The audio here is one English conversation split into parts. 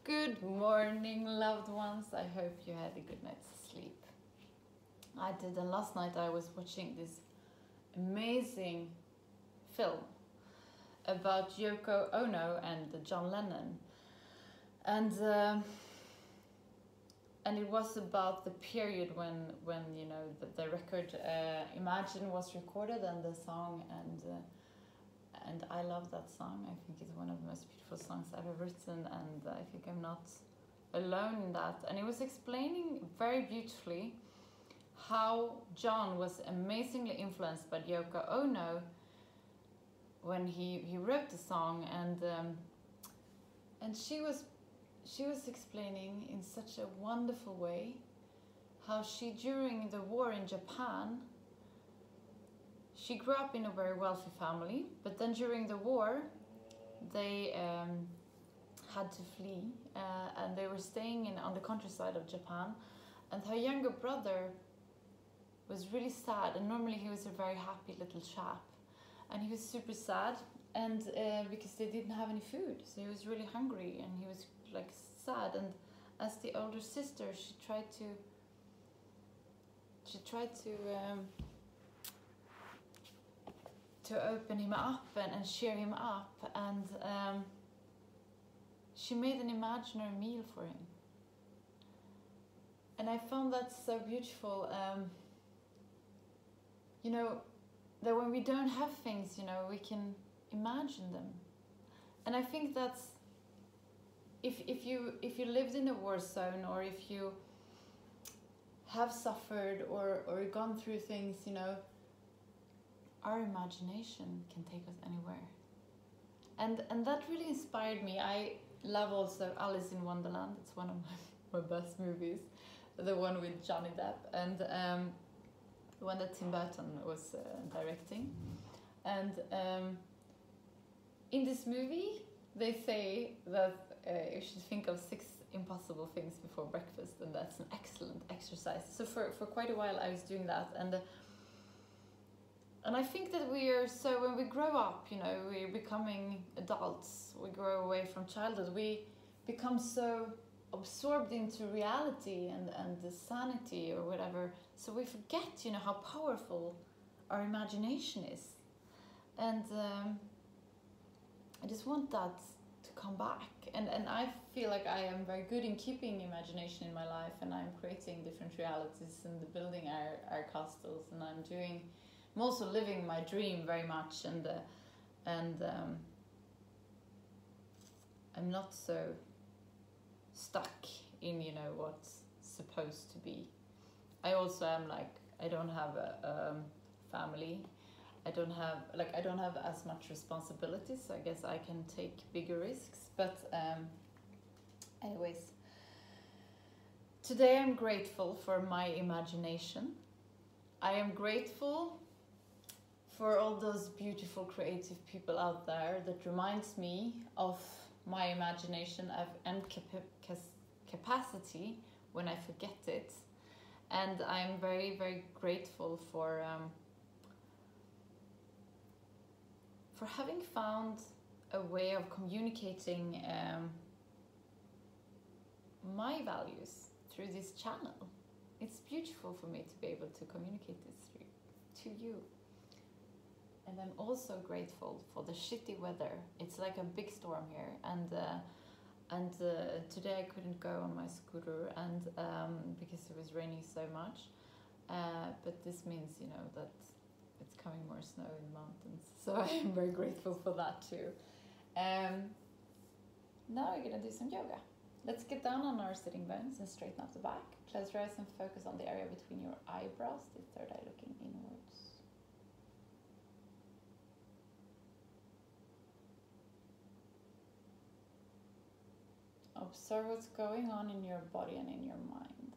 Good morning, loved ones. I hope you had a good night's sleep. I did, and last night I was watching this amazing film about Yoko Ono and John Lennon, and it was about the period when you know the record Imagine was recorded, and the song, and I love that song. I think it's one of the most beautiful songs I've ever written, and I think I'm not alone in that. And it was explaining very beautifully how John was amazingly influenced by Yoko Ono when he wrote the song, and she was explaining in such a wonderful way how she, during the war in Japan, she grew up in a very wealthy family, but then during the war they had to flee, and they were staying on the countryside of Japan, and her younger brother was really sad, and normally he was a very happy little chap, and he was super sad, and because they didn't have any food, so he was really hungry, and he was like sad, and as the older sister she tried to open him up and cheer him up, and she made an imaginary meal for him, and I found that so beautiful. You know, that when we don't have things, you know, we can imagine them, and I think that's if you lived in a war zone, or if you have suffered or gone through things, you know, our imagination can take us anywhere, and that really inspired me. I love also Alice in Wonderland. It's one of my best movies, the one with Johnny Depp, and the one that Tim Burton was directing. And in this movie they say that you should think of 6 impossible things before breakfast, and that's an excellent exercise. So for quite a while I was doing that, and I think that when we grow up, you know, we're becoming adults, we grow away from childhood, we become so absorbed into reality and the sanity or whatever, so we forget, you know, how powerful our imagination is. And I just want that to come back, and I feel like I am very good in keeping imagination in my life, and I'm creating different realities and building our castles, and I'm also living my dream very much, and I'm not so stuck in, you know, what's supposed to be. I also am like, I don't have a family. I don't have as much responsibilities, so I guess I can take bigger risks. But anyways, today I'm grateful for my imagination. I am grateful for all those beautiful creative people out there that reminds me of my imagination and capacity when I forget it. And I'm very, very grateful for having found a way of communicating my values through this channel. It's beautiful for me to be able to communicate this to you. And I'm also grateful for the shitty weather. It's like a big storm here, and today I couldn't go on my scooter, and because it was raining so much. But this means, you know, that it's coming more snow in the mountains, so I am very grateful for that too. Now we're gonna do some yoga. Let's get down on our sitting bones and straighten up the back. Close your eyes and focus on the area between your eyebrows, the third eye looking inwards. Observe what's going on in your body and in your mind.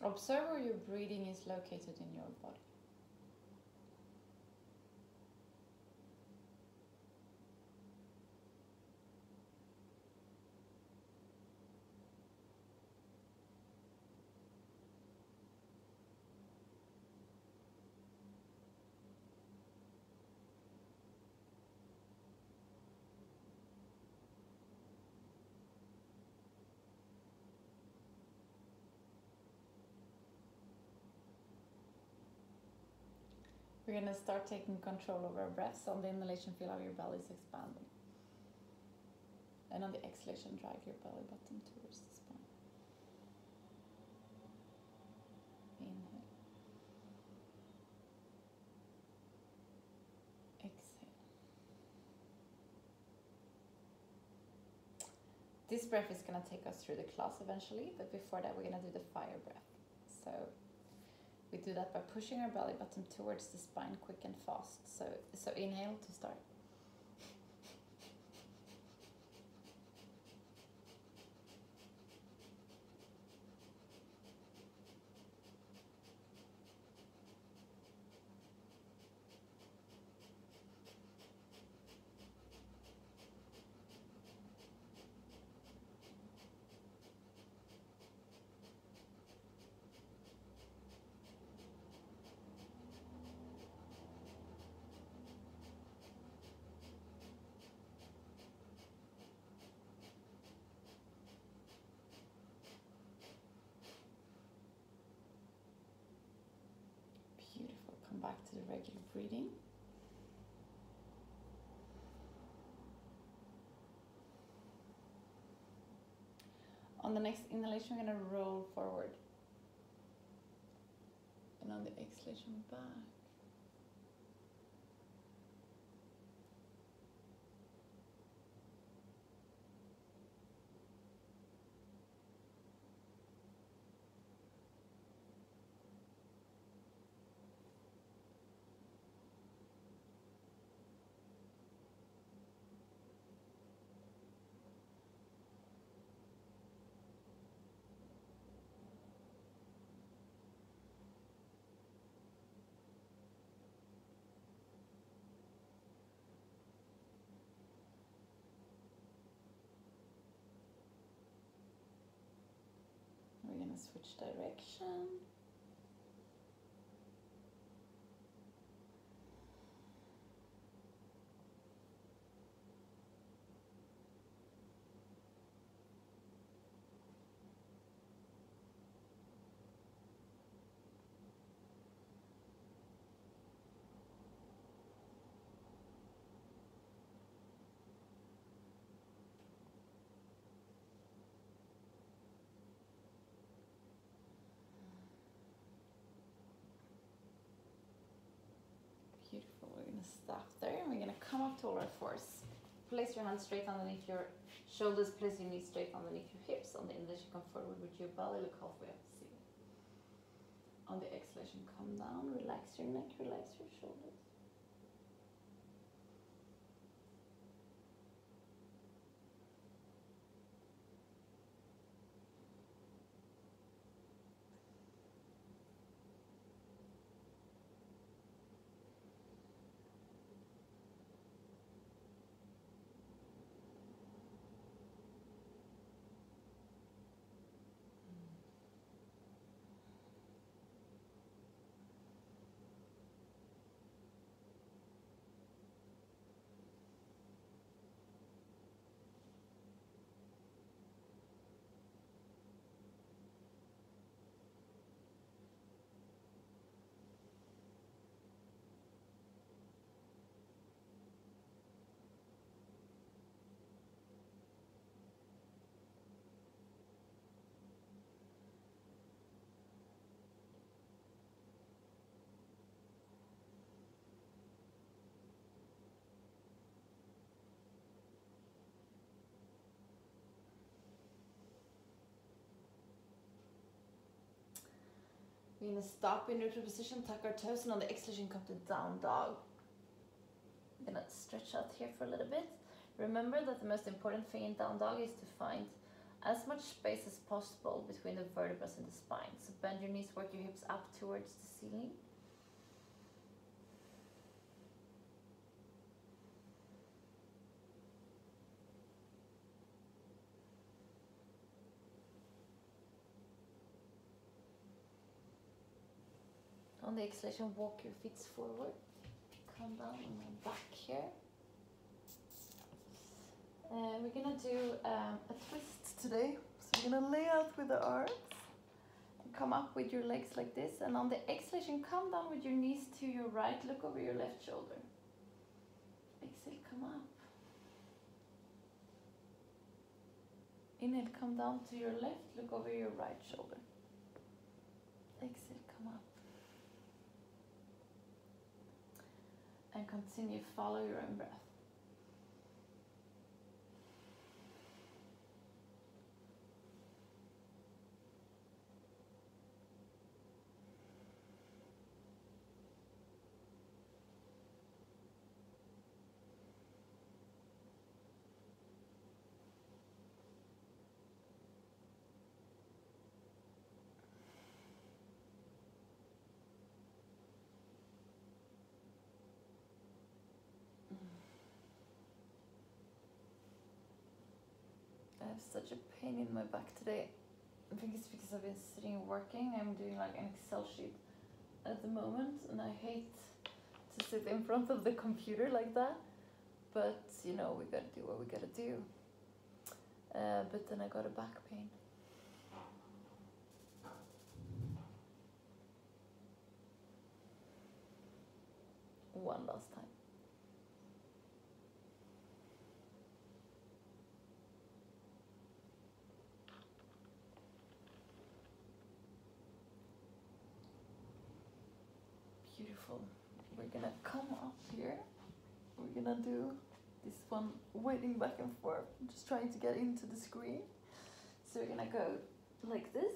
Observe where your breathing is located in your body. We're going to start taking control over our breaths. On the inhalation, feel how your belly is expanding. And on the exhalation, drag your belly button towards the spine. Inhale. Exhale. This breath is going to take us through the class eventually, but before that, we're going to do the fire breath. So we do that by pushing our belly button towards the spine quick and fast. So inhale to start. Beautiful. Come back to the regular breathing. On the next inhalation, we're going to roll forward. And on the exhalation, back. We're going to switch direction. Beautiful. We're going to stop there and we're going to come up to all our fours. Place your hands straight underneath your shoulders. Place your knees straight underneath your hips. On the inhalation, come forward with your belly. Look halfway up the ceiling. On the exhalation, come down. Relax your neck. Relax your shoulders. We're going to stop in neutral position, tuck our toes, and on the exhalation, come to down dog. I'm going to stretch out here for a little bit. Remember that the most important thing in down dog is to find as much space as possible between the vertebrae and the spine. So bend your knees, work your hips up towards the ceiling. On the exhalation, walk your feet forward. Come down on my back here. We're gonna do a twist today. So we're gonna lay out with the arms and come up with your legs like this. And on the exhalation, come down with your knees to your right. Look over your left shoulder. Exhale, come up. Inhale, come down to your left. Look over your right shoulder. Exhale, come up. And continue, follow your own breath. I have such a pain in my back today. I think it's because I've been sitting and working. I'm doing like an Excel sheet at the moment, and I hate to sit in front of the computer like that. But you know, we gotta do what we gotta do. But then I got a back pain. One last time. Beautiful. We're gonna come up here. We're gonna do this one waiting back and forth, just trying to get into the screen. So we're gonna go like this.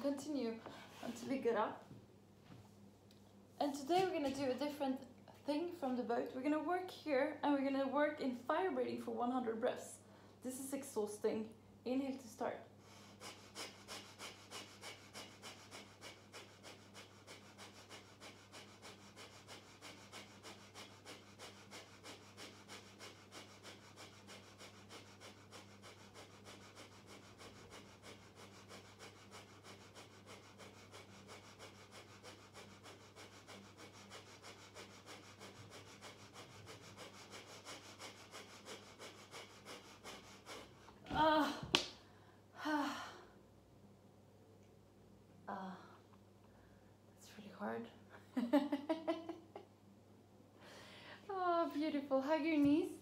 Continue until we get up. And today we're gonna do a different thing from the boat. We're gonna work here and we're gonna work in fire breathing for 100 breaths. This is exhausting. Inhale to start. That's really hard. Oh, beautiful. Hug your knees.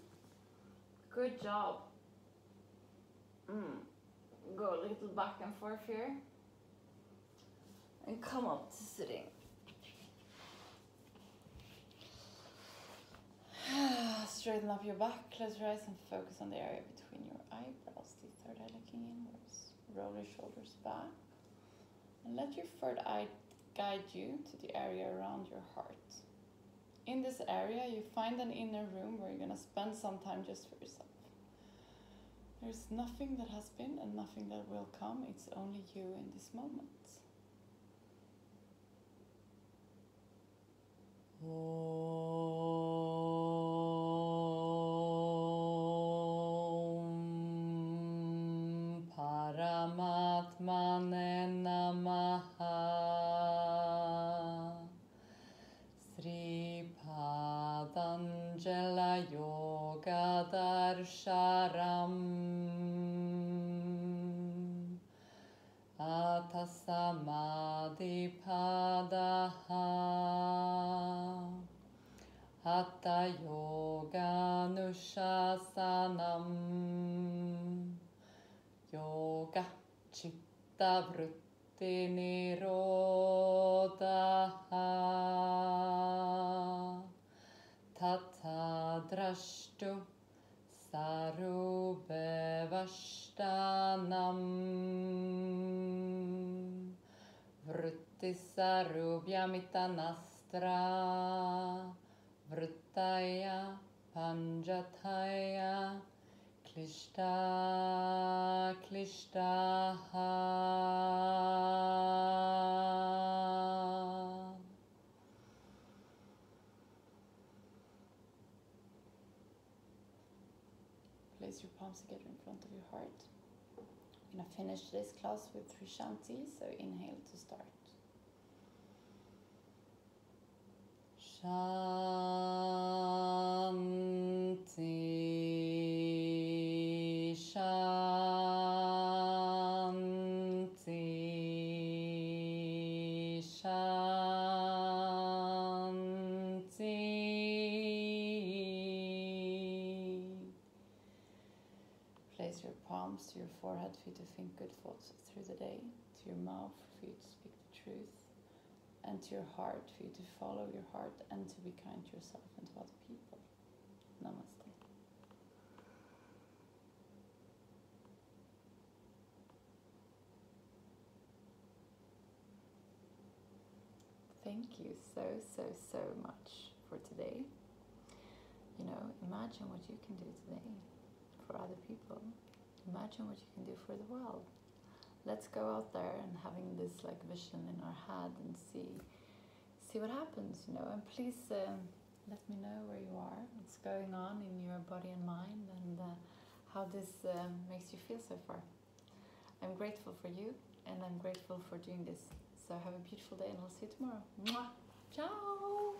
Good job. Go a little back and forth here. And come up to sitting. Straighten up your back, close your eyes and focus on the area between your eyebrows, the third eye looking inwards. Roll your shoulders back and let your third eye guide you to the area around your heart. In this area you find an inner room where you're going to spend some time just for yourself. There's nothing that has been and nothing that will come, it's only you in this moment. Om Paramatmane Namaha. Sri Padanjala Yoga Darsharam Atasamadhi Padaha Hatha Yoga Nushasanam Yoga Chitta Vritti Nirodha Tata Drashtu Sarubevashtanam Vritti Sarubhyamitanast Sahasra Vrittaya Panjataya Klishta Klishtaha. Place your palms together in front of your heart. We're going to finish this class with 3 shantis, so inhale to start. Shanti, Shanti, Shanti. Place your palms to your forehead for you to think good thoughts through the day, to your mouth for you to speak the truth, and to your heart for you to follow your heart and to be kind to yourself and to other people. Namaste. Thank you so much for today. You know, imagine what you can do today for other people. Imagine what you can do for the world. Let's go out there and having this like vision in our head and see what happens, you know. And please let me know where you are, what's going on in your body and mind, and how this makes you feel so far. I'm grateful for you, and I'm grateful for doing this. So have a beautiful day, and I'll see you tomorrow. Mwah. Ciao!